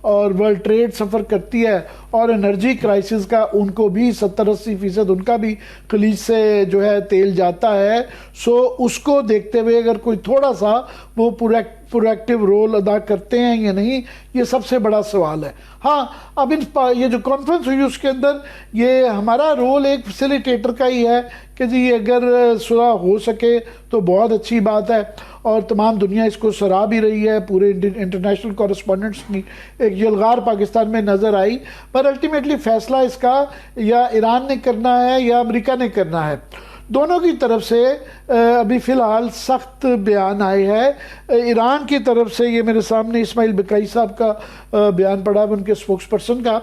اور world trade سفر کرتی ہے اور انرجی کرائسس کا ان کو بھی 70-80% ان کا بھی خلیج سے جو ہے تیل جاتا ہے. سو اس کو دیکھتے ہوئے اگر کوئی تھوڑا سا وہ پرویکٹیو رول ادا کرتے ہیں یا نہیں, یہ سب سے بڑا سوال ہے. ہاں اب یہ جو کانفرنس ہوئی اس کے اندر یہ ہمارا رول ایک فیسیلیٹیٹر کا ہی ہے کہ جی اگر صلح ہو سکے تو بہت اچھی بات ہے, اور تمام دنیا اس کو سراہ بھی رہی ہے. پورے انٹرنیشنل کورسپونڈنٹس کی ایک یلغار پاکستان میں نظر آئی, پر الٹیمیٹلی فیصلہ اس کا یا ایران نے کرنا ہے یا امریکہ نے کرنا ہے. دونوں کی طرف سے ابھی فی الحال سخت بیان آئے ہیں. ایران کی طرف سے یہ میرے سامنے اسماعیل بقائی صاحب کا بیان پڑا ان کے اسپوکس پرسن کا.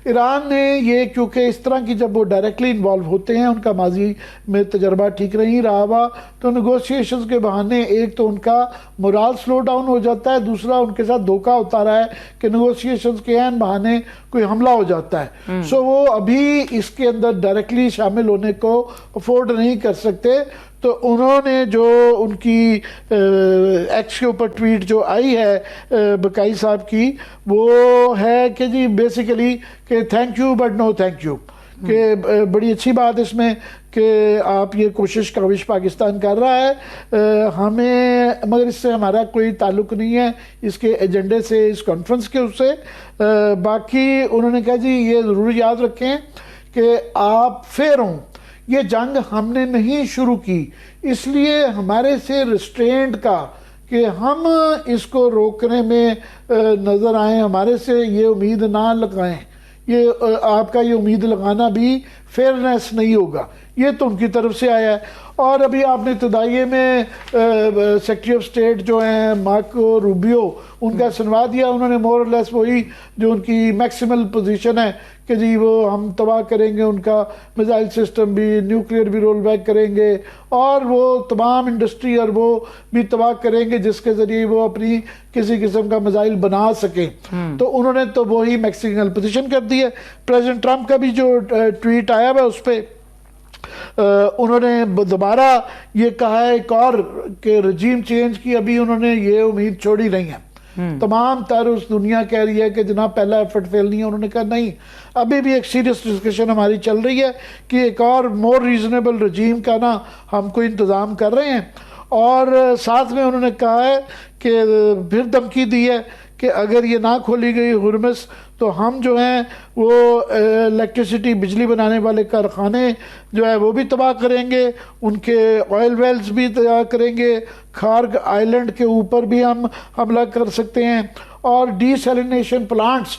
ایران نے یہ کیونکہ اس طرح کی جب وہ ڈائریکٹلی انوالو ہوتے ہیں, ان کا ماضی میں تجربہ ٹھیک نہیں رہا ہوا, تو نیگوسیشنز کے بہانے ایک تو ان کا مورال سلو ڈاؤن ہو جاتا ہے, دوسرا ان کے ساتھ دھوکہ ہوتا رہا ہے کہ نیگوسیشنز کے عین بہانے کوئی حملہ ہو جاتا ہے. سو وہ ابھی اس کے اندر ڈائریکٹلی شامل ہونے کو افورڈ نہیں کر سکتے. تو انہوں نے جو ان کی ایکس کے اوپر ٹویٹ جو آئی ہے بقائی صاحب کی, وہ ہے کہ جی بیسیکلی کہ thank you but no thank you, کہ بڑی اچھی بات اس میں کہ آپ یہ کاوش پاکستان کر رہا ہے ہمیں, مگر اس سے ہمارا کوئی تعلق نہیں ہے اس کے ایجنڈے سے, اس کانفرنس کے اس سے. باقی انہوں نے کہا جی یہ ضرور یاد رکھیں کہ آپ فیئر ہوں, یہ جنگ ہم نے نہیں شروع کی, اس لیے ہمارے سے ریسٹرینٹ کا کہ ہم اس کو روکنے میں نظر آئیں, ہمارے سے یہ امید نہ لگائیں. یہ آپ کا یہ امید لگانا بھی فیئرنیس نہیں ہوگا. یہ تو ان کی طرف سے آیا ہے. اور ابھی آپ نے ابتدائیے میں سیکرٹری آف اسٹیٹ جو ہیں مارکو روبیو, ان کا سنوا دیا. انہوں نے مور اور لیس وہی جو ان کی میکسیمل پوزیشن ہے کہ جی وہ ہم تباہ کریں گے ان کا میزائل سسٹم بھی, نیوکلیئر بھی رول بیک کریں گے, اور وہ تمام انڈسٹری اور وہ بھی تباہ کریں گے جس کے ذریعے وہ اپنی کسی قسم کا میزائل بنا سکیں. تو انہوں نے تو وہی میکسیمل پوزیشن کر دی ہے. پریزیڈنٹ ٹرمپ کا بھی جو ٹویٹ آیا ہوا اس پہ انہوں نے دوبارہ یہ کہا ہے ایک اور کہ رجیم چینج کی ابھی انہوں نے یہ امید چھوڑی نہیں ہے. تمام تر اس دنیا کہہ رہی ہے کہ جناب پہلا ایفرٹ فیل نہیں ہے. انہوں نے کہا نہیں, ابھی بھی ایک سیریس ڈسکشن ہماری چل رہی ہے کہ ایک اور مور ریزنیبل رجیم کا نا ہم کو انتظام کر رہے ہیں. اور ساتھ میں انہوں نے کہا ہے کہ پھر دھمکی دی ہے کہ اگر یہ نہ کھولی گئی ہرمز تو ہم جو ہیں وہ الیکٹریسٹی بجلی بنانے والے کارخانے جو ہے وہ بھی تباہ کریں گے, ان کے آئل ویلز بھی تباہ کریں گے, خارگ آئلینڈ کے اوپر بھی ہم حملہ کر سکتے ہیں, اور ڈی سیلینیشن پلانٹس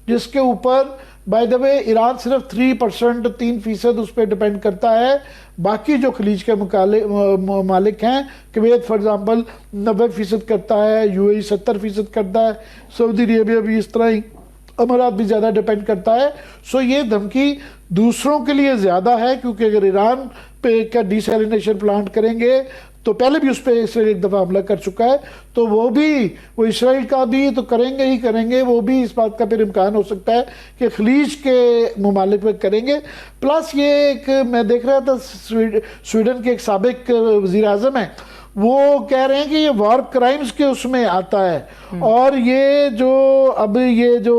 جس کے اوپر بائی دا وے ایران صرف 3% 3% اس پہ ڈیپینڈ کرتا ہے. باقی جو خلیج کے ممالک ہیں, کویت فار ایگزامپل 90% کرتا ہے, یو اے 70% کرتا ہے, سعودی عربیہ بھی اس طرح ہی, امارات بھی زیادہ ڈیپینڈ کرتا ہے. سو یہ دھمکی دوسروں کے لیے زیادہ ہے کیونکہ اگر ایران پہ کا ڈی سیلینیشن پلانٹ کریں گے تو پہلے بھی اس پہ اسرائیل ایک دفعہ حملہ کر چکا ہے, تو وہ اسرائیل کا بھی تو کریں گے ہی کریں گے. وہ بھی اس بات کا پھر امکان ہو سکتا ہے کہ خلیج کے ممالک پہ کریں گے. پلس یہ ایک میں دیکھ رہا تھا سویڈن کے ایک سابق وزیر اعظم ہیں, وہ کہہ رہے ہیں کہ یہ وار کرائمز کے اس میں آتا ہے, اور یہ جو اب یہ جو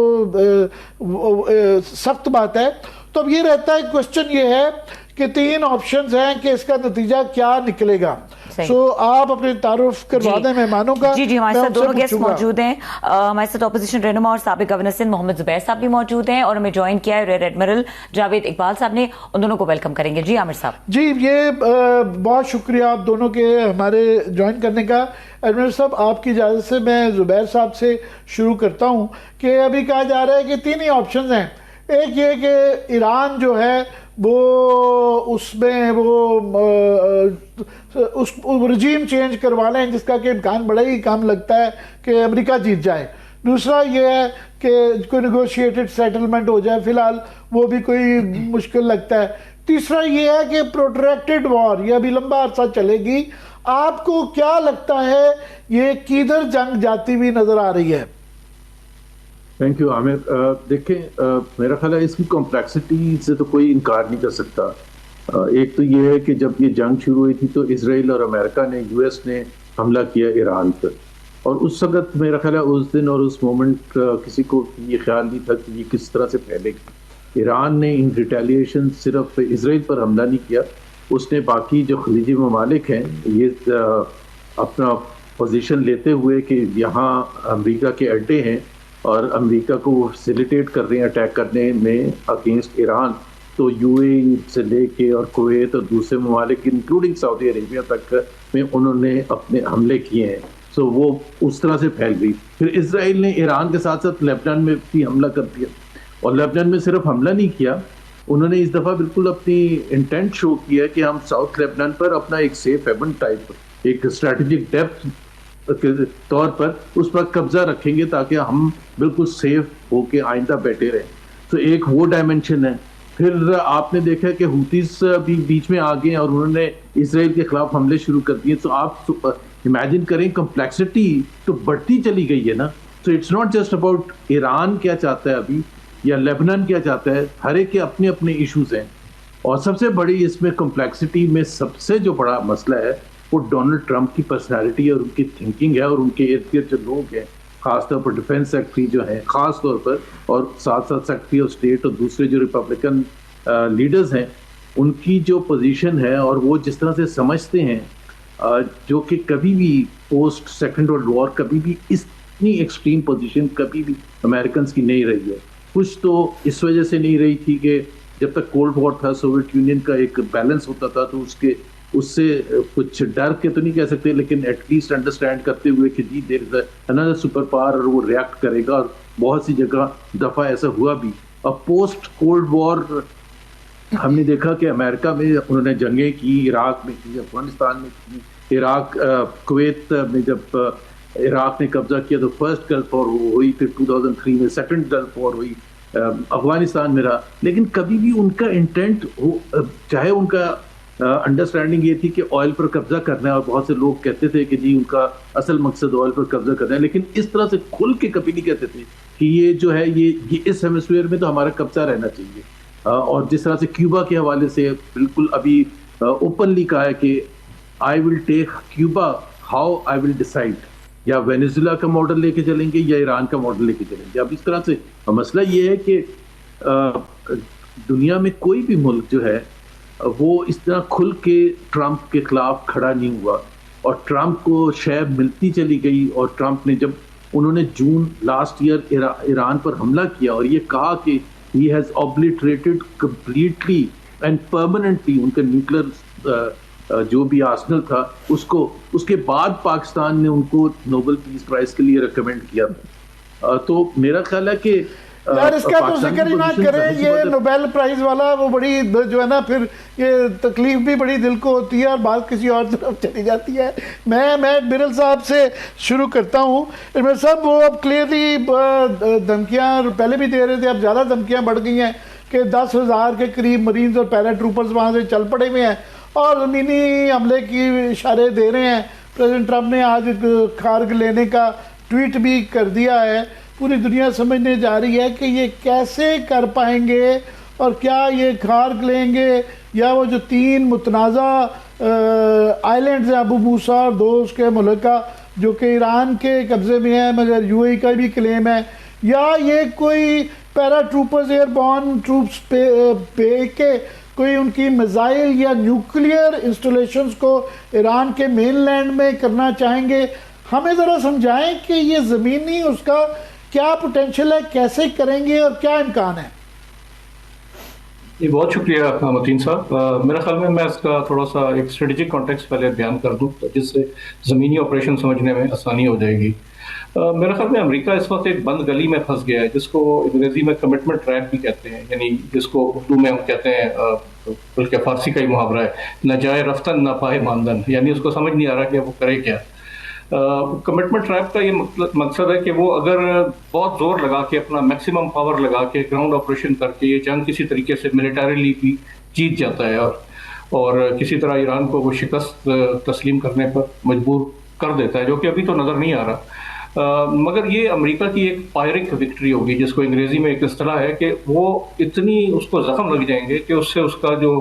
سخت بات ہے. تو اب یہ رہتا ہے کوشچن یہ ہے کہ 3 آپشنز ہیں کہ اس کا نتیجہ کیا نکلے گا. سو آپ اپنے تعارف کروا دیں مہمانوں کا. جی ہمارے ساتھ دونوں گیسٹ موجود ہیں. ہمارے ساتھ اپوزیشن رہنما اور سابق گورنر سندھ محمد زبیر صاحب بھی موجود ہیں, اور ہمیں جوائن کیا ہے ریئر ایڈمرل جاوید اقبال صاحب نے. ان دونوں کو ویلکم کریں گے. جی عامر صاحب. جی یہ بہت شکریہ آپ دونوں کے ہمارے جوائن کرنے کا. ایڈمرل صاحب آپ کی اجازت سے میں زبیر صاحب سے شروع کرتا ہوں کہ ابھی کہا جا رہا ہے کہ 3 ہی آپشنز ہیں. ایک یہ کہ ایران جو ہے وہ اس میں اس رجیم چینج کروا لیں جس کا کہ امکان بڑا ہی کم لگتا ہے کہ امریکہ جیت جائے. دوسرا یہ ہے کہ کوئی نیگوشیٹڈ سیٹلمنٹ ہو جائے, فی الحال وہ بھی کوئی مشکل لگتا ہے. تیسرا یہ ہے کہ پروٹریکٹڈ وار, یہ ابھی لمبا عرصہ چلے گی. آپ کو کیا لگتا ہے یہ کدھر جنگ جاتی ہوئی نظر آ رہی ہے؟ تھینک یو عامر. دیکھیں میرا خیال ہے اس کی کمپلیکسٹی سے تو کوئی انکار نہیں کر سکتا. ایک تو یہ ہے کہ جب یہ جنگ شروع ہوئی تھی تو اسرائیل اور امریکہ نے یو ایس نے حملہ کیا ایران پر, اور اس وقت میرا خیال ہے اس دن اور اس مومنٹ کسی کو یہ خیال نہیں تھا کہ یہ کس طرح سے پھیلے گی. ایران نے ان ریٹیلیشن صرف اسرائیل پر حملہ نہیں کیا, اس نے باقی جو خلیجی ممالک ہیں یہ اپنا پوزیشن لیتے ہوئے کہ یہاں امریکہ کے اڈے ہیں اور امریکہ کو وہ فیسیلیٹیٹ کر رہے ہیں اٹیک کرنے میں اگینسٹ ایران, تو یو اے ای سے لے کے اور کویت اور دوسرے ممالک انکلوڈنگ سعودی عربیہ تک میں انہوں نے اپنے حملے کیے ہیں. سو وہ اس طرح سے پھیل گئی. پھر اسرائیل نے ایران کے ساتھ ساتھ لیبنان میں بھی حملہ کر دیا, اور لیبنان میں صرف حملہ نہیں کیا, انہوں نے اس دفعہ بالکل اپنی انٹینٹ شو کیا کہ ہم ساؤتھ لیبنان پر اپنا ایک سیف ہیون ٹائپ ایک اسٹریٹجک ڈیپتھ کے طور پر اس پر قبضہ رکھیں گے تاکہ ہم بالکل سیف ہو کے آئندہ بیٹھے رہیں. تو ایک وہ ڈائمنشن ہے. پھر آپ نے دیکھا کہ ہوتیز بھی بیچ میں آ گئے اور انہوں نے اسرائیل کے خلاف حملے شروع کر دیے. تو آپ امیجن کریں کمپلیکسٹی تو بڑھتی چلی گئی ہے نا. تو it's not just about Iran کیا چاہتا ہے ابھی یا لیبنان کیا چاہتا ہے, ہر ایک کے اپنے اپنے ایشوز ہیں. اور سب سے بڑی اس میں کمپلیکسٹی میں سب سے جو بڑا مسئلہ ہے وہ ڈونلڈ ٹرمپ کی پرسنالٹی اور ان کی تھنکنگ ہے, اور ان کے ارد گرد جو لوگ ہیں خاص طور پر ڈیفینس سیکرٹری جو ہیں خاص طور پر, اور ساتھ ساتھ سیکرٹری آف اسٹیٹ اور دوسرے جو ریپبلکن لیڈرز ہیں ان کی جو پوزیشن ہے اور وہ جس طرح سے سمجھتے ہیں, جو کہ کبھی بھی پوسٹ سیکنڈ ورلڈ وار کبھی بھی اتنی ایکسٹریم پوزیشن کبھی بھی امریکنز کی نہیں رہی ہے. کچھ تو اس وجہ سے نہیں رہی تھی کہ جب تک کولڈ وار تھا سوویت یونین کا ایک بیلنس ہوتا تھا, تو اس سے کچھ ڈر کے تو نہیں کہہ سکتے لیکن ایٹ لیسٹ انڈرسٹینڈ کرتے ہوئے کہ جی دیر از انادر سپر پاور اور وہ ریئیکٹ کرے گا, اور بہت سی جگہ دفعہ ایسا ہوا بھی. اب پوسٹ کولڈ وار ہم نے دیکھا کہ امریکہ میں انہوں نے جنگیں کی, عراق میں کی, افغانستان میں کی, عراق کویت میں جب عراق نے قبضہ کیا تو فرسٹ گلف وار ہوئی, پھر 2003 میں سیکنڈ گلف وار ہوئی, افغانستان میں رہا. لیکن کبھی بھی ان کا انٹینٹ چاہے ان کا انڈرسٹینڈنگ یہ تھی کہ آئل پر قبضہ کرنا ہے, اور بہت سے لوگ کہتے تھے کہ جی ان کا اصل مقصد آئل پر قبضہ کرنا ہے, لیکن اس طرح سے کھل کے کبھی نہیں کہتے تھے کہ یہ جو ہے یہ اس ہیمسفیئر میں تو ہمارا قبضہ رہنا چاہیے. اور جس طرح سے کیوبا کے حوالے سے بالکل ابھی اوپنلی کہا ہے کہ I will take Cuba how I will decide, یا وینیزویلا کا ماڈل لے کے چلیں گے یا ایران کا ماڈل لے کے چلیں گے. اب اس طرح سے مسئلہ یہ ہے کہ دنیا میں کوئی بھی ملک جو ہے وہ اس طرح کھل کے ٹرمپ کے خلاف کھڑا نہیں ہوا, اور ٹرمپ کو شے ملتی چلی گئی. اور ٹرمپ نے جب انہوں نے جون لاسٹ ایئر ایران پر حملہ کیا اور یہ کہا کہ he has obliterated completely and permanently ان کا نیوکلر جو بھی آرسنل تھا اس کے بعد پاکستان نے ان کو نوبل پیس پرائز کے لیے ریکمینڈ کیا تھا. تو میرا خیال ہے کہ یار اس کا تو ذکر ہی نہ کریں, یہ نوبیل پرائز والا وہ بڑی جو ہے نا پھر یہ تکلیف بھی بڑی دل کو ہوتی ہے اور بات کسی اور طرف چلی جاتی ہے. میں برل صاحب سے شروع کرتا ہوں. برل صاحب وہ اب کلیئرلی دھمکیاں پہلے بھی دے رہے تھے, اب زیادہ دھمکیاں بڑھ گئی ہیں کہ 10,000 کے قریب مرینز اور پیرا ٹروپرز وہاں سے چل پڑے ہوئے ہیں اور زمینی حملے کی اشارے دے رہے ہیں. پریزیڈنٹ ٹرمپ نے آج کارگ لینے کا ٹویٹ بھی کر دیا ہے. پوری دنیا سمجھنے جا رہی ہے کہ یہ کیسے کر پائیں گے, اور کیا یہ کارگ لیں گے یا وہ جو 3 متنازع آئلینڈز ہیں ابو موسیٰ اور 2 اس کے ملکہ جو کہ ایران کے قبضے میں ہیں مگر یو اے کا بھی کلیم ہے, یا یہ کوئی پیرا ٹروپرز ایئر بورن ٹروپس پہ کے کوئی ان کی میزائل یا نیوکلیئر انسٹالیشنز کو ایران کے مین لینڈ میں کرنا چاہیں گے. ہمیں ذرا سمجھائیں کہ یہ زمینی اس کا کیا پوٹینشل ہے, کیسے کریں گے اور کیا امکان ہے؟ جی بہت شکریہ متین صاحب. میرا خیال میں اس کا تھوڑا سا ایک اسٹریٹجک کانٹیکسٹ پہلے بیان کر دوں جس سے زمینی آپریشن سمجھنے میں آسانی ہو جائے گی. میرا خیال میں امریکہ اس وقت ایک بند گلی میں پھنس گیا ہے جس کو انگریزی میں کمٹمنٹ ٹریپ بھی کہتے ہیں, یعنی جس کو اردو میں ہم کہتے ہیں بلکہ فارسی کا ہی محاورہ ہے نہ جائے رفتن نہ پائے ماندن, یعنی اس کو سمجھ نہیں آ رہا کہ وہ کرے کیا. کمٹمنٹ ٹریپ کا یہ مقصد ہے کہ وہ اگر بہت زور لگا کے اپنا میکسیمم پاور لگا کے گراؤنڈ آپریشن کر کے یہ جنگ کسی طریقے سے ملیٹریلی بھی جیت جاتا ہے اور کسی طرح ایران کو وہ شکست تسلیم کرنے پر مجبور کر دیتا ہے, جو کہ ابھی تو نظر نہیں آ رہا. مگر یہ امریکہ کی ایک پائرک وکٹری ہوگی جس کو انگریزی میں ایک اصطلاح ہے کہ وہ اتنی اس کو زخم لگ جائیں گے کہ اس سے اس کا جو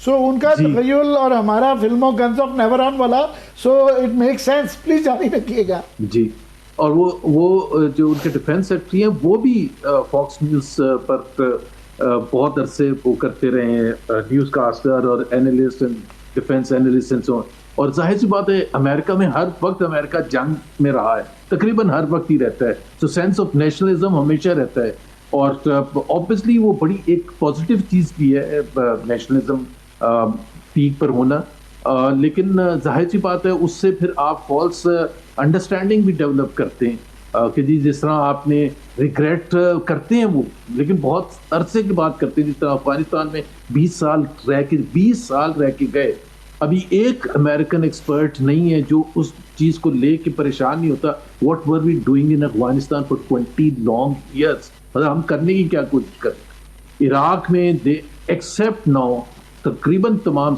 سو ان کا تخیل اور ہمارا فلموں گنز آف نیور آن والا، so it make sense, please جاری رکھیے گا. جی. اور وہ جو ان کے ڈیفینس سیکرٹری ہیں وہ بھی فاکس نیوز پر بہت عرصے وہ کرتے رہے ہیں، نیوز کاسٹر اور analyst and defence analyst and so. اور ظاہر سی بات ہے امریکہ میں ہر وقت امریکہ جنگ میں رہا ہے، تقریباً ہر وقت ہی رہتا ہے، تو سینس آف نیشنلزم ہمیشہ رہتا ہے. اور آبویسلی وہ بڑی ایک پازیٹیو چیز بھی ہے نیشنلزم پیک پر ہونا، لیکن ظاہر سی بات ہے اس سے پھر آپ فالس انڈرسٹینڈنگ بھی ڈیولپ کرتے ہیں کہ جی جس طرح آپ نے ریگریٹ کرتے ہیں وہ، لیکن بہت عرصے کی بات کرتے ہیں. جس طرح افغانستان میں 20 سال رہ کے گئے، ابھی ایک امریکن ایکسپرٹ نہیں ہے جو اس چیز کو لے کے پریشان نہیں ہوتا what were we doing in Afghanistan for 20 long years, مطلب ہم کرنے کی کیا کوشش کریں. عراق میں ایکسیپٹ ناؤ تقریباً تمام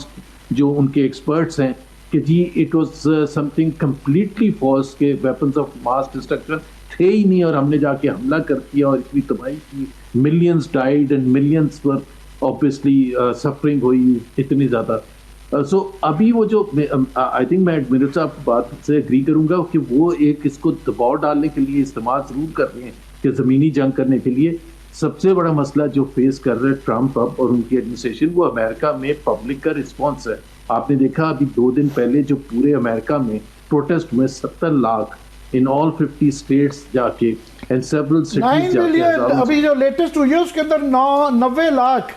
جو ان کے ایکسپرٹس ہیں کہ جی it was something completely false, کہ ویپنز آف ماس ڈسٹرکشن تھے ہی نہیں، اور ہم نے جا کے حملہ کر دیا اور اتنی تباہی کی، millions died and millions per obviously suffering ہوئی اتنی زیادہ. سو ابھی وہ جو آئی تھنک میں ایڈمرل صاحب کی بات سے اگری کروں گا کہ وہ ایک اس کو دباؤ ڈالنے کے لیے استعمال ضرور کر رہے ہیں کہ زمینی جنگ کرنے کے لیے. سب سے بڑا مسئلہ جو فیس کر رہے ٹرمپ اب اور ان کی ایڈمنسٹریشن وہ امریکہ میں پبلک کا رسپانس ہے. آپ نے دیکھا ابھی 2 دن پہلے جو پورے امریکہ میں پروٹیسٹ ہوئے 70 لاکھ ان all 50 اسٹیٹس جا کے and several cities جا کے. ابھی جو لیٹسٹ ہوئی ہے اس کے اندر 90 لاکھ.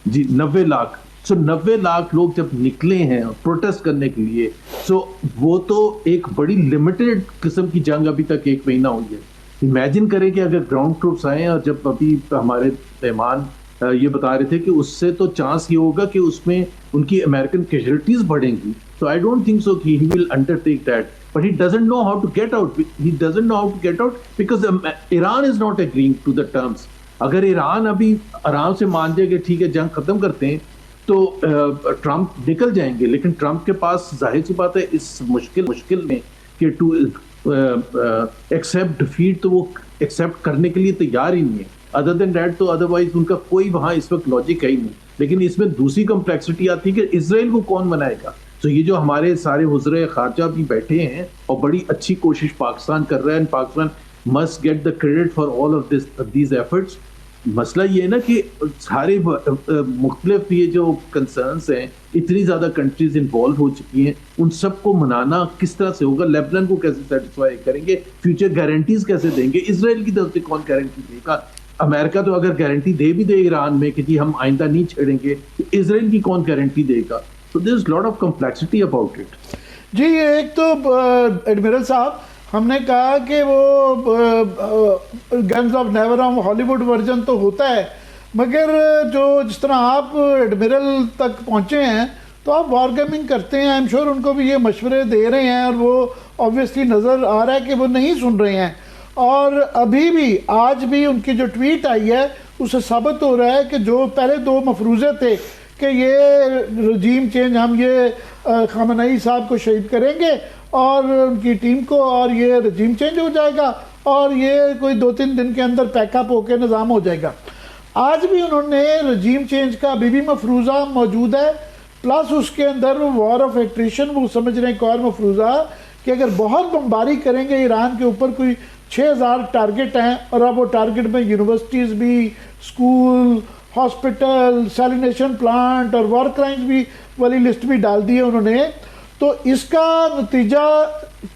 جی 90 لاکھ. سو 90 لاکھ لوگ جب نکلے ہیں پروٹیسٹ کرنے کے لیے، سو وہ تو ایک بڑی لمیٹڈ قسم کی جنگ ابھی تک 1 مہینہ ہوئی ہے. امیجن کریں کہ اگر گراؤنڈ ٹروپس آئیں، اور جب ابھی ہمارے مہمان یہ بتا رہے تھے کہ اس سے تو چانس یہ ہوگا کہ اس میں ان کی امریکن کیجولٹیز بڑھیں گی. So I don't think so he will undertake that, but he doesn't know how to get out. He doesn't know how to get out because Iran is not agreeing to the terms. اگر ایران ابھی آرام سے مان جائے کہ ٹھیک ہے جنگ ختم کرتے ہیں تو ٹرمپ نکل جائیں گے، لیکن ٹرمپ کے پاس ظاہر سی بات ہے اس مشکل میں کہ ٹو ایکسیپٹ ڈیفیٹ تو وہ ایکسیپٹ کرنے کے لیے تیار ہی نہیں ہے. ادر دین دیٹ تو ادروائز ان کا کوئی وہاں اس وقت لاجک ہے ہی نہیں. لیکن اس میں دوسری کمپلیکسٹی آتی ہے کہ اسرائیل کو کون بنائے گا. تو یہ جو ہمارے سارے وزرائے خارجہ بھی بیٹھے ہیں اور بڑی اچھی کوشش پاکستان کر رہا ہے، Pakistan must get the credit for all of these efforts. مسئلہ یہ ہے نا کہ سارے مختلف یہ جو کنسرنس ہیں، اتنی زیادہ کنٹریز انوالو ہو چکی ہیں، ان سب کو منانا کس طرح سے ہوگا؟ لیبنان کو کیسے سیٹسفائی کریں گے؟ فیوچر گارنٹیز کیسے دیں گے؟ اسرائیل کی طرف سے کون گارنٹی دے گا؟ امریکہ تو اگر گارنٹی دے بھی دے ایران میں کہ جی ہم آئندہ نہیں چھیڑیں گے، اسرائیل کی کون گارنٹی دے گا؟ So there is a lot of complexity about it. جی ایک تو ایڈمرل صاحب ہم نے کہا کہ وہ گنز آف نیور آرم ہالی ووڈ ورژن تو ہوتا ہے، مگر جو جس طرح آپ ایڈمرل تک پہنچے ہیں تو آپ وار گیمنگ کرتے ہیں. آئی ایم شیور ان کو بھی یہ مشورے دے رہے ہیں اور وہ آبویسلی نظر آ رہا ہے کہ وہ نہیں سن رہے ہیں. اور ابھی بھی آج بھی ان کی جو ٹویٹ آئی ہے اس سے ثابت ہو رہا ہے کہ جو پہلے 2 مفروضے تھے کہ یہ رجیم چینج، ہم یہ خامنئی صاحب کو شہید کریں گے اور ان کی ٹیم کو، اور یہ رجیم چینج ہو جائے گا اور یہ کوئی 2-3 دن کے اندر پیک اپ ہو کے نظام ہو جائے گا. آج بھی انہوں نے رجیم چینج کا ابھی بھی مفروضہ موجود ہے، پلس اس کے اندر وار آف ایٹریشن وہ سمجھ رہے ہیں ایک اور مفروضہ کہ اگر بہت بمباری کریں گے ایران کے اوپر، کوئی 6000 ٹارگٹ ہیں اور اب وہ ٹارگٹ میں یونیورسٹیز بھی، اسکول، ہاسپٹل، سیلینیشن پلانٹ اور وار کرائمز بھی والی لسٹ بھی ڈال دی ہے انہوں نے. تو اس کا نتیجہ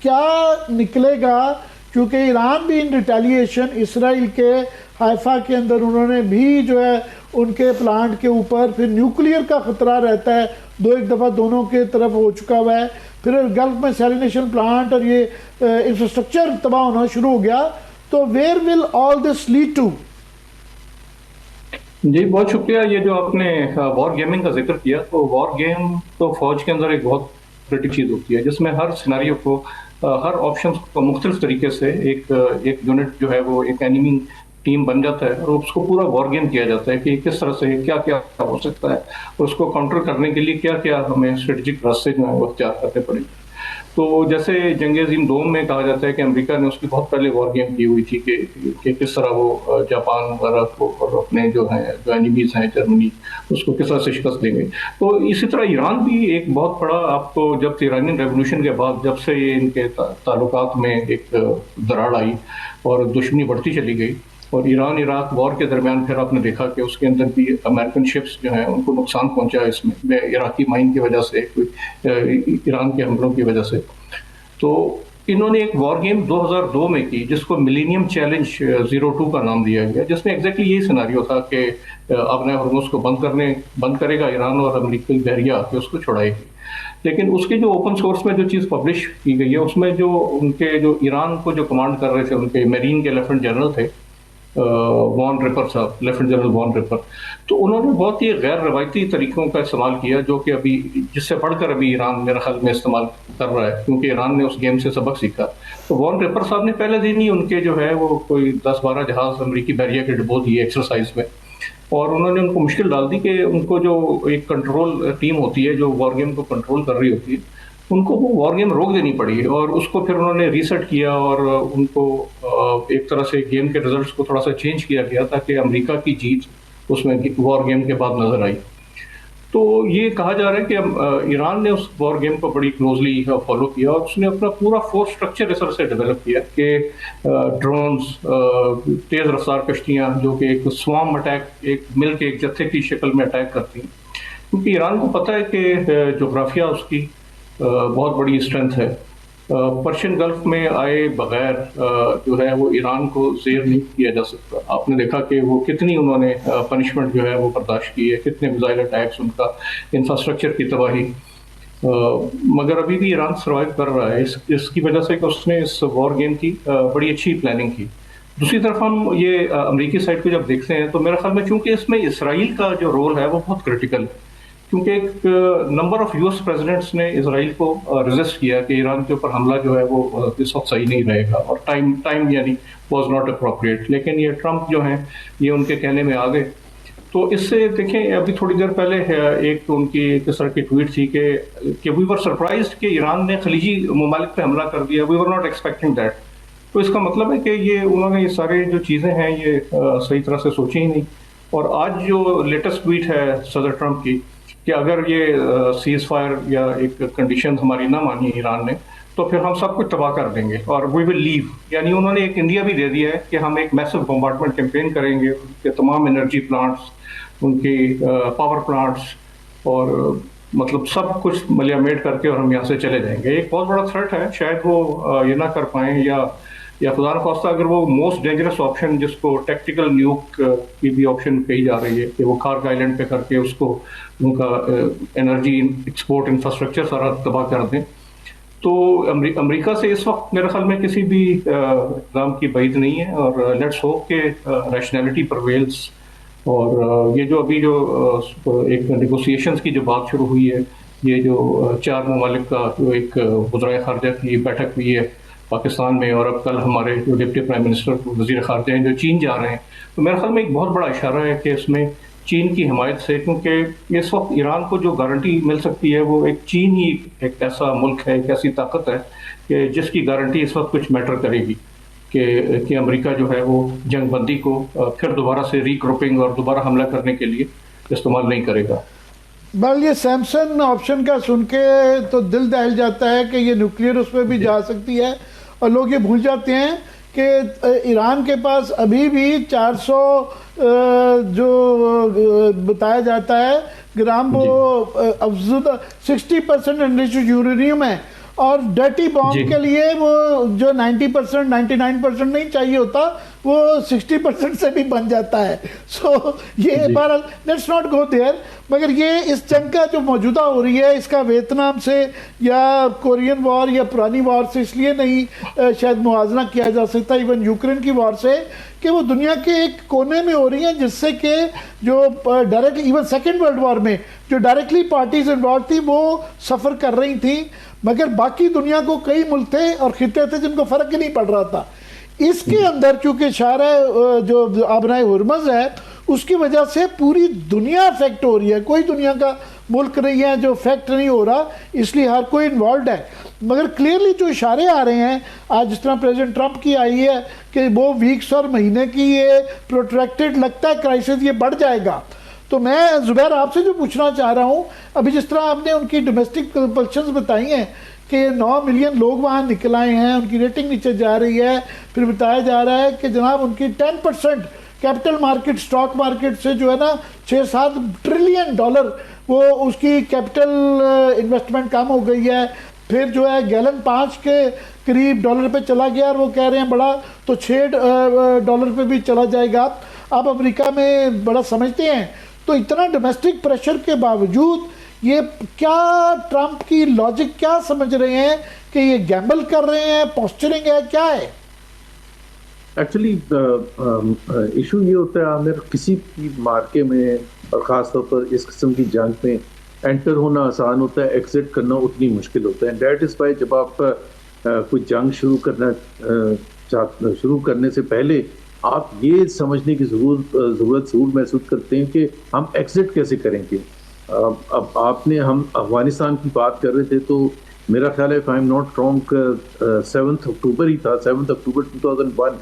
کیا نکلے گا؟ کیونکہ ایران بھی ان ریٹیلیشن اسرائیل کے حائفہ کے اندر انہوں نے بھی جو ہے ان کے پلانٹ کے اوپر پھر نیوکلیئر کا خطرہ رہتا ہے، 2-1 دفعہ دونوں کے طرف ہو چکا ہوا ہے. پھر گلف میں سیلینیشن پلانٹ اور یہ انفراسٹرکچر تباہ ہونا شروع ہو گیا. تو where will all this lead to? جی بہت شکریہ. یہ جو آپ نے وار گیمنگ کا ذکر کیا، تو وار گیم تو فوج کے اندر ایک بہت کریٹک چیز ہوتی ہے جس میں ہر سیناریو کو، ہر آپشن کو مختلف طریقے سے ایک یونٹ جو ہے وہ ایک اینیمی ٹیم بن جاتا ہے اور اس کو پورا وار گیم کیا جاتا ہے کہ کس طرح سے کیا کیا ہو سکتا ہے اور اس کو کاؤنٹر کرنے کے لیے کیا کیا ہمیں اسٹریٹجک راستے جو ہیں وہ اختیار کرنے پڑیں گے. تو جیسے جنگ عظیم دوم میں کہا جاتا ہے کہ امریکہ نے اس کی بہت پہلے وار گیم کی ہوئی تھی کہ کس طرح وہ جاپان وغیرہ کو اور اپنے جو اینیمیز ہیں جرمنی اس کو کس طرح سے شکست دیں گے. تو اسی طرح ایران بھی ایک بہت بڑا, آپ کو جب ایرانین ریولوشن کے بعد جب سے یہ ان کے تعلقات میں ایک دراڑ آئی اور دشمنی بڑھتی چلی گئی, اور ایران عراق وار کے درمیان پھر آپ نے دیکھا کہ اس کے اندر بھی امریکن شپس جو ہیں ان کو نقصان پہنچا ہے اس میں عراقی مائن کی وجہ سے, ایران کے حملوں کی وجہ سے. تو انہوں نے ایک وار گیم 2002 میں کی جس کو ملینیم چیلنج 02 کا نام دیا گیا, جس میں ایگزیکٹلی یہی سیناریو تھا کہ اپنے ہرمز کو بند کرے گا ایران اور امریکی بحریہ کہ اس کو چھڑائے گی. لیکن اس کے جو اوپن سورس میں جو چیز پبلش کی گئی ہے اس میں جو ان کے جو ایران کو جو کمانڈ کر رہے تھے ان کے میرین کے لیفٹنٹ جنرل تھے وان ریپر صاحب, لیفٹنٹ جنرل وان ریپر, تو انہوں نے بہت ہی غیر روایتی طریقوں کا استعمال کیا جو کہ ابھی جس سے پڑھ کر ابھی ایران میرے خیال میں استعمال کر رہا ہے, کیونکہ ایران نے اس گیم سے سبق سیکھا. تو وان ریپر صاحب نے پہلے دن ہی ان کے جو ہے وہ کوئی 10-12 جہاز امریکی بحریہ کے ڈبو دیے ایکسرسائز میں, اور انہوں نے ان کو مشکل ڈال دی کہ ان کو جو ایک کنٹرول ٹیم ہوتی ہے جو وار گیم کو کنٹرول کر رہی ہوتی ہے ان کو وہ وار گیم روک دینی پڑی, اور اس کو پھر انہوں نے ریسیٹ کیا اور ان کو ایک طرح سے گیم کے ریزلٹس کو تھوڑا سا چینج کیا گیا تاکہ امریکہ کی جیت اس میں وار گیم کے بعد نظر آئی. تو یہ کہا جا رہا ہے کہ ایران نے اس وار گیم کو بڑی کلوزلی فالو کیا اور اس نے اپنا پورا فورس اسٹرکچر اس طرح سے ڈیولپ کیا کہ ڈرونز, تیز رفتار کشتیاں جو کہ ایک سوام اٹیک, ایک مل کے ایک جتھے کی شکل میں اٹیک کرتی ہیں, کیونکہ ایران کو پتہ ہے کہ جغرافیہ اس کی بہت بڑی اسٹرینتھ ہے. پرشین گلف میں آئے بغیر جو ہے وہ ایران کو زیر نہیں کیا جا سکتا. آپ نے دیکھا کہ وہ کتنی انہوں نے پنشمنٹ جو ہے وہ برداشت کی ہے, کتنے میزائل اٹیکس, ان کا انفراسٹرکچر کی تباہی, مگر ابھی بھی ایران سروائیو کر رہا ہے اس کی وجہ سے کہ اس نے اس وار گیم کی بڑی اچھی پلاننگ کی. دوسری طرف ہم یہ امریکی سائڈ پہ جب دیکھتے ہیں تو میرے خیال میں چونکہ اس میں اسرائیل کا جو رول ہے وہ بہت کرٹیکل ہے, کیونکہ ایک نمبر آف US پریزیڈنٹس نے اسرائیل کو ریزسٹ کیا کہ ایران کے اوپر حملہ جو ہے وہ اس وقت صحیح نہیں رہے گا, اور ٹائم یعنی واز ناٹ اپروپریٹ. لیکن یہ ٹرمپ جو ہیں یہ ان کے کہنے میں آ گئے. تو اس سے دیکھیں ابھی تھوڑی دیر پہلے ایک ان کی کس طرح کی ٹویٹ تھی کہ وی ور سرپرائزڈ کہ ایران نے خلیجی ممالک پہ حملہ کر دیا, وی ور ناٹ ایکسپیکٹنگ دیٹ. تو اس کا مطلب ہے کہ یہ انہوں نے یہ سارے جو چیزیں ہیں یہ صحیح طرح سے سوچی ہی نہیں. اور آج جو لیٹسٹ ٹویٹ ہے صدر ٹرمپ کی کہ اگر یہ سیز فائر یا ایک کنڈیشن ہماری نہ مانی ایران نے تو پھر ہم سب کچھ تباہ کر دیں گے اور وی ول لیو. یعنی انہوں نے ایک انڈیا بھی دے دیا ہے کہ ہم ایک میسو بمبارڈمنٹ کیمپین کریں گے, ان کے تمام انرجی پلانٹس, ان کی پاور پلانٹس, اور مطلب سب کچھ ملیامیٹ کر کے اور ہم یہاں سے چلے جائیں گے. ایک بہت بڑا تھریٹ ہے, شاید وہ یہ نہ کر پائیں یا خدا نخواستہ اگر وہ موسٹ ڈینجرس آپشن جس کو ٹیکٹیکل نیوک کی بھی آپشن کہی جا رہی ہے کہ وہ کارگ آئلینڈ پہ کر کے اس کو ان کا انرجی ایکسپورٹ انفراسٹرکچر سارا تباہ کر دیں. تو امریکہ سے اس وقت میرے خیال میں کسی بھی اقدام کی بعید نہیں ہے, اور لیٹس ہوپ کہ ریشنلٹی پرویلز. اور یہ جو ابھی جو ایک نیگوسیشنز کی جو بات شروع ہوئی ہے, یہ جو 4 ممالک کا جو ایک وزرائے خارجہ کی بیٹھک ہوئی ہے پاکستان میں, اور اب کل ہمارے جو ڈپٹی پرائم منسٹر وزیر خارجہ ہیں جو چین جا رہے ہیں, تو میرے خیال میں ایک بہت بڑا اشارہ ہے کہ اس میں چین کی حمایت سے, کیونکہ اس وقت ایران کو جو گارنٹی مل سکتی ہے وہ ایک چین ہی ایک ایسا ملک ہے, ایک ایسی طاقت ہے کہ جس کی گارنٹی اس وقت کچھ میٹر کرے گی کہ امریکہ جو ہے وہ جنگ بندی کو پھر دوبارہ سے ریگروپنگ اور دوبارہ حملہ کرنے کے لیے استعمال نہیں کرے گا. بل یہ سیمسن آپشن کا سن کے تو دل دہل جاتا ہے کہ یہ نیوکلیئر اس میں بھی جا سکتی ہے, اور لوگ یہ بھول جاتے ہیں کہ ایران کے پاس ابھی بھی 400 جو بتایا جاتا ہے گرام وہ افزودہ 60% انریچڈ یورینیم ہے, اور ڈرٹی بام کے لیے وہ جو 90% 99% نہیں چاہیے ہوتا وہ 60% سے بھی بن جاتا ہے. سو یہ بہرحال لیٹس ناٹ گو دیئر. مگر یہ اس جنگ کا جو موجودہ ہو رہی ہے اس کا ویتنام سے یا کورین وار یا پرانی وار سے اس لیے نہیں شاید موازنہ کیا جا سکتا, ایون یوکرین کی وار سے, کہ وہ دنیا کے ایک کونے میں ہو رہی ہیں جس سے کہ جو direct even second world war میں جو ڈائریکٹلی پارٹیز انوالو تھی وہ سفر کر رہی تھیں, مگر باقی دنیا کو کئی ملک تھے اور خطے تھے جن کو فرق ہی نہیں پڑ رہا تھا. اس کے اندر چونکہ شارع جو آبنائے ہرمز ہے اس کی وجہ سے پوری دنیا افیکٹ ہو رہی ہے, کوئی دنیا کا ملک نہیں ہے جو افیکٹ نہیں ہو رہا, اس لیے ہر کوئی انوالوڈ ہے. مگر کلیئرلی جو اشارے آ رہے ہیں آج جس طرح پریزیڈنٹ ٹرمپ کی آئی ہے کہ وہ ویکس اور مہینے کی یہ پروٹریکٹڈ لگتا ہے کرائسس یہ بڑھ جائے گا. تو میں زبیر آپ سے جو پوچھنا چاہ رہا ہوں, ابھی جس طرح آپ نے ان کی ڈومیسٹک کمپلشنز بتائی ہیں کہ 9 ملین لوگ وہاں نکل آئے ہیں, ان کی ریٹنگ نیچے جا رہی ہے, پھر بتایا جا رہا ہے کہ جناب ان کی 10% کیپٹل مارکیٹ اسٹاک مارکیٹ سے جو ہے نا 6-7 ٹریلین ڈالر وہ اس کی کیپٹل انویسٹمنٹ کم ہو گئی ہے. پھر جو ہے گیلن 5 کے قریب ڈالر پہ چلا گیا, اور وہ کہہ رہے ہیں بڑا تو $6 پہ بھی چلا جائے گا. آپ امریکہ میں بڑا سمجھتے ہیں, تو اتنا ڈومیسٹک پریشر کے باوجود یہ کیا ٹرمپ کی لاجک کیا سمجھ رہے ہیں کہ یہ گیمبل کر رہے ہیں, پوسچرنگ ہے, کیا ہے؟ ایکچولی ایشو یہ ہوتا ہے عامر, کسی بھی مارکے میں اور خاص طور پر اس قسم کی جنگ میں انٹر ہونا آسان ہوتا ہے, ایگزٹ کرنا اتنی مشکل ہوتا ہے. دیٹ از وائی جب آپ کوئی جنگ شروع کرنے سے پہلے آپ یہ سمجھنے کی ضرورت ضرور محسوس کرتے ہیں کہ ہم ایگزٹ کیسے کریں گے. اب ہم افغانستان کی بات کر رہے تھے, تو میرا خیال ہے if I'm not wrong 7 اکتوبر ہی تھا, 7 اکتوبر 2001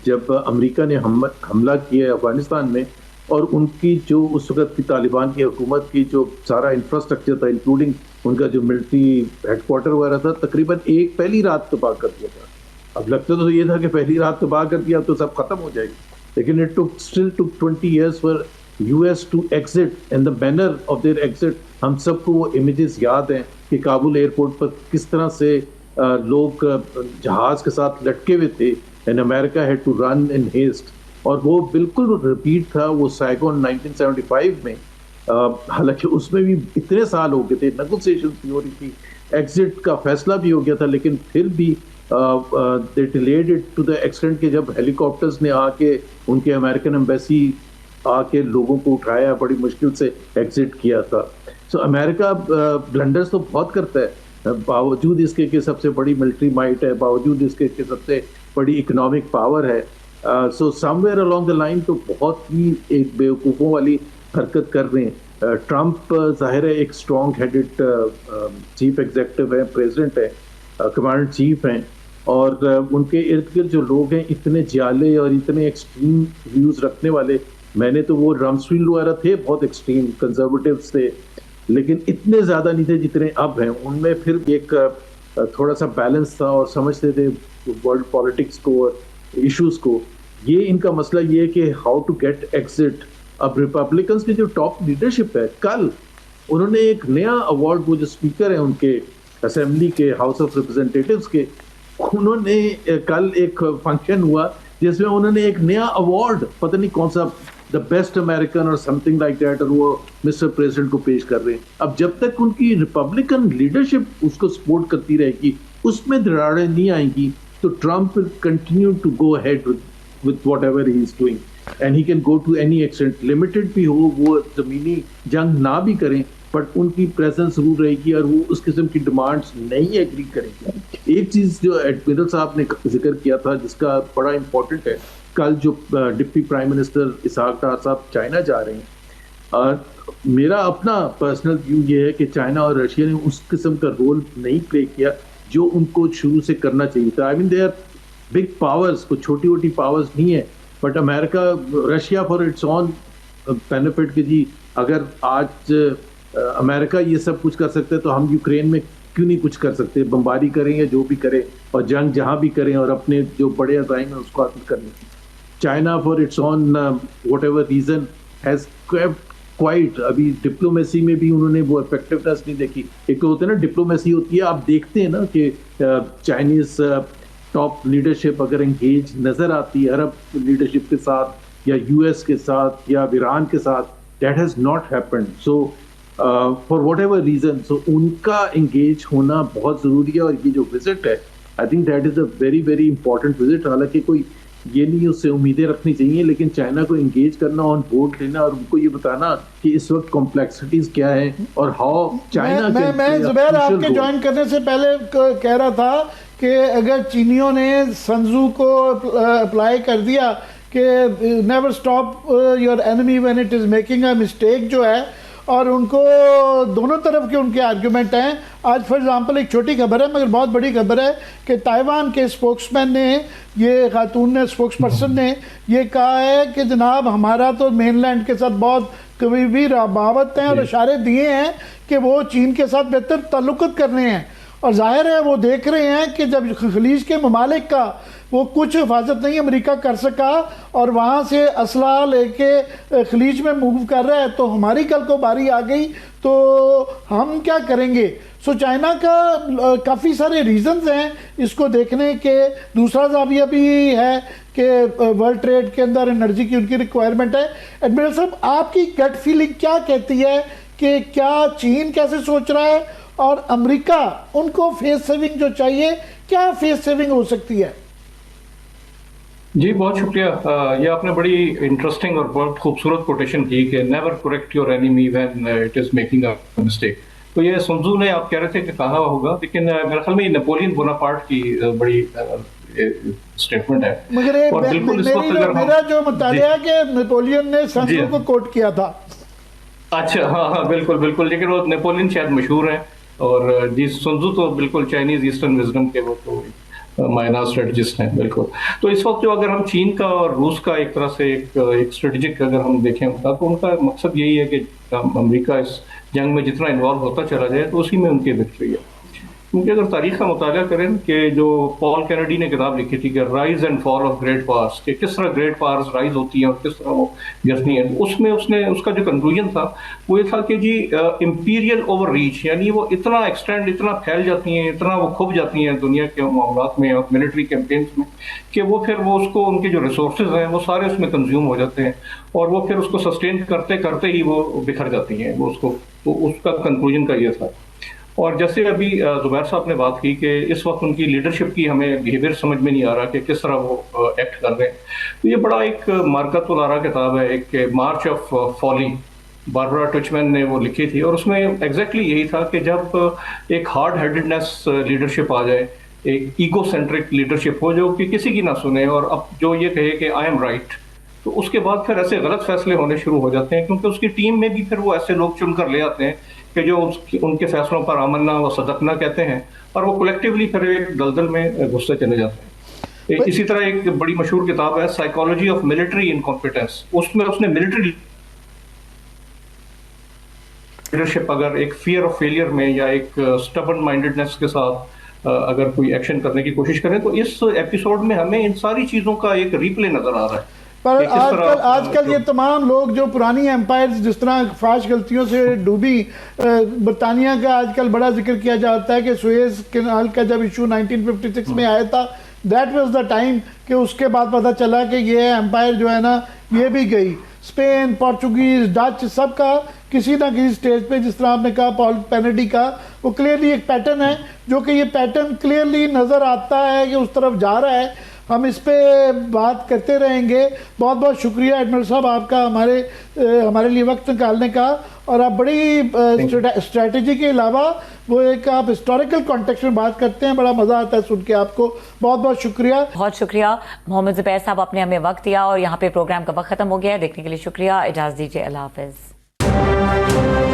جب امریکہ نے حملہ کیا افغانستان میں, اور ان کی جو اس وقت کی طالبان کی حکومت کی جو سارا انفراسٹرکچر تھا انکلوڈنگ ان کا جو ملٹری ہیڈ کوارٹر وغیرہ تھا, تقریباً پہلی رات تباہ کر دیا تھا. اب لگتا تو یہ تھا کہ پہلی رات تباہ کر دیا تو سب ختم ہو جائے گی, لیکن it still took 20 years for US to exit and the manner of their exit. ہم سب کو وہ امیجز یاد ہیں کہ کابل ایئرپورٹ پر کس طرح سے لوگ جہاز کے ساتھ لٹکے ہوئے تھے, and America had to run in haste. اور وہ بالکل رپیٹ تھا وہ سائگون 1975 میں, حالانکہ اس میں بھی اتنے سال ہو گئے تھے, نیگوسیشن بھی ہو رہی تھی, ایگزٹ کا فیصلہ بھی ہو گیا تھا, لیکن پھر بھی they delayed it to the extent کہ جب ہیلی کاپٹرز نے آ کے ان کے امریکن ایمبیسی آ کے لوگوں کو اٹھایا, بڑی مشکل سے ایگزٹ کیا تھا. سو امریکہ بلنڈرز تو بہت کرتا ہے, باوجود اس کے کہ سب سے بڑی ملٹری مائٹ ہے, باوجود اس کے کہ سب سے بڑی اکنامک پاور ہے. سو سم ویئر along the line تو بہت ہی ایک بیوقوفوں والی حرکت کر رہے ہیں. ٹرمپ ظاہر ہے ایک اسٹرانگ ہیڈڈ چیف ایگزیکٹو ہے, پریزیڈنٹ ہے, کمانڈر چیف ہیں, اور ان کے ارد گرد جو لوگ ہیں اتنے جالے اور اتنے ایکسٹریم ویوز رکھنے والے, میں نے تو وہ رمسفیلڈ وغیرہ تھے بہت ایکسٹریم کنزرویٹیوز تھے, لیکن اتنے زیادہ نہیں تھے جتنے اب ہیں. ان میں پھر ایک تھوڑا سا بیلنس تھا اور سمجھتے تھے ورلڈ پالیٹکس کو اور ایشوز کو. یہ ان کا مسئلہ یہ ہے کہ ہاؤ ٹو گیٹ ایگزٹ. اب ریپبلکنس کی جو ٹاپ لیڈرشپ ہے, کل انہوں نے ایک نیا ایوارڈ, وہ جو اسپیکر ہیں ان کے اسمبلی کے ہاؤس آف ریپرزینٹیٹیوز کے, انہوں نے کل ایک فنکشن ہوا جس میں انہوں نے ایک نیا ایوارڈ, پتہ نہیں کون سا, دا بیسٹ امریکن اور سم تھنگ لائک دیٹ, اور وہ مسٹر پریزیڈنٹ کو پیش کر رہے ہیں. اب جب تک ان کی ریپبلکن لیڈرشپ اس کو سپورٹ کرتی رہے گی, اس میں دراڑیں نہیں آئیں گی, تو Trump will continue to go ahead with whatever he is doing, and he can go to any extent. limited بھی ہو, وہ زمینی جنگ نہ بھی کریں, بٹ ان کی پریزنس ضرور رہے گی اور وہ اس قسم کی ڈیمانڈس نہیں ایگری کریں گے. ایک چیز جو ایڈمرل صاحب نے ذکر کیا تھا جس کا بڑا امپورٹنٹ ہے, کل جو deputy prime minister Ishaq Dar صاحب چائنا جا رہے ہیں, میرا اپنا پرسنل ویو یہ ہے کہ چائنا اور رشیا نے اس قسم کا رول نہیں پلے کیا جو ان کو شروع سے کرنا چاہیے تھا. آئی مین دے آر بگ پاورز, کوئی چھوٹی چھوٹی پاورز نہیں ہے, but America Russia for its own benefit کہ جی اگر آج امریکہ یہ سب کچھ کر سکتے تو ہم یوکرین میں کیوں نہیں کچھ کر سکتے, بمباری کریں یا جو بھی کریں, اور جنگ جہاں بھی کریں اور اپنے جو بڑے عزائم ہیں اس کو حاصل کریں. China for its own what ever reason has quite, ابھی ڈپلومیسی میں بھی انہوں نے وہ افیکٹونیس نہیں دیکھی. ایک تو ہوتا ہے نا ڈپلومیسی ہوتی ہے, آپ دیکھتے ہیں نا کہ چائنیز ٹاپ لیڈرشپ اگر انگیج نظر آتی ہے عرب لیڈرشپ کے ساتھ یا یو ایس کے ساتھ یا ایران کے ساتھ, that has not happened. So for whatever reason, so ان کا انگیج ہونا بہت ضروری ہے. اور یہ جو وزٹ ہے, I think that is a very very important visit. حالانکہ کوئی یہ نہیں اس سے امیدیں رکھنی چاہیے, لیکن چائنا کو انگیج کرنا, آن بورڈ لینا اور ان کو یہ بتانا کہ اس وقت کمپلیکسٹیز کیا ہیں اور ہاؤ چائنا. میں زبیر آپ کے جوائن کرنے سے پہلے کہہ رہا تھا کہ اگر چینیوں نے سنزو کو اپلائی کر دیا کہ never stop your enemy when it is making a mistake جو ہے, اور ان کو دونوں طرف کے ان کے آرگیومنٹ ہیں. آج فار ایگزامپل ایک چھوٹی خبر ہے مگر بہت بڑی خبر ہے کہ تائیوان کے اسپوکس مین نے, یہ خاتون نے, اسپوکس پرسن نے یہ کہا ہے کہ جناب ہمارا تو مین لینڈ کے ساتھ بہت قریبی روابط ہیں اور اشارے دیے ہیں کہ وہ چین کے ساتھ بہتر تعلقات کرنے ہیں. اور ظاہر ہے وہ دیکھ رہے ہیں کہ جب خلیج کے ممالک کا وہ کچھ حفاظت نہیں امریکہ کر سکا اور وہاں سے اسلحہ لے کے خلیج میں موو کر رہا ہے تو ہماری کل کو باری آ گئی تو ہم کیا کریں گے. سو چائنا کا کافی سارے ریزنز ہیں اس کو دیکھنے کے. دوسرا زاویہ بھی ہے کہ ورلڈ ٹریڈ کے اندر انرجی کی ان کی ریکوائرمنٹ ہے. ایڈمرل صاحب آپ کی گٹ فیلنگ کیا کہتی ہے کہ کیا چین کیسے سوچ رہا ہے اور امریکہ ان کو فیس سیونگ جو چاہیے کیا فیس سیونگ ہو سکتی ہے؟ جی بہت شکریہ. یہ آپ نے بڑی انٹرسٹنگ اور بہت خوبصورت کوٹیشن کی کہ never correct your enemy when it is making a mistake. تو یہ سنزو نے آپ کہہ رہے تھے کہ کہا ہوگا, لیکن میرے خیال میں یہ نیپولین بوناپارٹ کی بڑی اسٹیٹمنٹ ہے. مگر اور بالکل اس وقت میرا جو مطالعہ ہے کہ نیپولین نے سنزو کو کوٹ کیا تھا. اچھا ہاں بالکل بالکل, لیکن وہ نیپولین شاید مشہور ہیں اور جی سنزو تو بالکل چائنیز ایسٹرن وزڈم کے وہ تو مائنا اسٹریٹجسٹ ہیں بالکل. تو اس وقت جو اگر ہم چین کا اور روس کا ایک طرح سے ایک اسٹریٹجک اگر ہم دیکھیں ان کا, تو ان کا مقصد یہی ہے کہ امریکہ اس جنگ میں جتنا انوالو ہوتا چلا جائے تو اسی میں ان کی وکٹری ہے. کیونکہ اگر تاریخ کا مطالعہ کریں کہ جو پال کینیڈی نے کتاب لکھی تھی کہ rise and fall of great powers, کہ کس طرح گریٹ پاورز رائز ہوتی ہیں اور کس طرح وہ گرتی ہیں, اس کا جو کنکلوژن تھا وہ یہ تھا کہ جی امپیریل اوور ریچ, یعنی وہ اتنا ایکسٹینڈ اتنا پھیل جاتی ہیں, اتنا وہ کھپ جاتی ہیں دنیا کے معاملات میں اور ملٹری کیمپینز میں کہ وہ پھر وہ اس کو ان کے جو ریسورسز ہیں وہ سارے اس میں کنزیوم ہو جاتے ہیں اور وہ پھر اس کو سسٹین کرتے کرتے ہی وہ بکھر جاتی ہیں. وہ اس کو اس کا کنکلوژن کا یہ تھا. اور جیسے ابھی زبیر صاحب نے بات کی کہ اس وقت ان کی لیڈرشپ کی ہمیں بیہیویئر سمجھ میں نہیں آ رہا کہ کس طرح وہ ایکٹ کر رہے ہیں. تو یہ بڑا ایک مارکت الارا کتاب ہے, ایک مارچ آف فالی, باربرا ٹچمین نے وہ لکھی تھی اور اس میں ایگزیکٹلی یہی تھا کہ جب ایک ہارڈ ہیڈڈنیس لیڈرشپ آ جائے, ایک ایگو سینٹرک لیڈرشپ ہو جو کہ کسی کی نہ سنے اور اب جو یہ کہے کہ آئی ایم رائٹ, تو اس کے بعد پھر ایسے غلط فیصلے ہونے شروع ہو جاتے ہیں کیونکہ اس کی ٹیم میں بھی پھر وہ ایسے لوگ چن کر لے آتے ہیں کہ جو ان کے فیصلوں پر آمنا و صدقنا کہتے ہیں اور وہ کولیکٹیولی پھر ایک دلدل میں گھستے چلے جاتے ہیں. اسی طرح ایک بڑی مشہور کتاب ہے سائیکالوجی آف ملٹری انکمپیٹنس, اس میں اس نے ملٹری لیڈرشپ اگر ایک فیئر آف فیلئر میں یا ایک سٹبن مائنڈڈنس کے ساتھ اگر کوئی ایکشن کرنے کی کوشش کریں تو اس ایپیسوڈ میں ہمیں ان ساری چیزوں کا ایک ریپلے نظر آ رہا ہے. پر آج کل یہ تمام لوگ جو پرانی ایمپائرز جس طرح فاش غلطیوں سے ڈوبی, برطانیہ کا آج کل بڑا ذکر کیا جاتا ہے کہ سویز کینال کا جب ایشو 1956 میں آیا تھا, دیٹ واز دا ٹائم کہ اس کے بعد پتہ چلا کہ یہ ایمپائر جو ہے نا یہ بھی گئی. اسپین, پورچوگیز, ڈچ, سب کا کسی نہ کسی سٹیج پہ, جس طرح آپ نے کہا پال کینیڈی کا, وہ کلیئرلی ایک پیٹرن ہے جو کہ یہ پیٹرن کلیئرلی نظر آتا ہے کہ اس طرف جا رہا ہے. ہم اس پہ بات کرتے رہیں گے. بہت بہت شکریہ ایڈمرل صاحب آپ کا ہمارے لیے وقت نکالنے کا, اور آپ بڑی اسٹریٹجی کے علاوہ وہ ایک آپ ہسٹوریکل کانٹیکسٹ میں بات کرتے ہیں, بڑا مزہ آتا ہے سن کے آپ کو. بہت بہت شکریہ. بہت شکریہ محمد زبیر صاحب, آپ نے ہمیں وقت دیا اور یہاں پہ پروگرام کا وقت ختم ہو گیا ہے. دیکھنے کے لیے شکریہ, اجازت دیجیے, اللہ حافظ.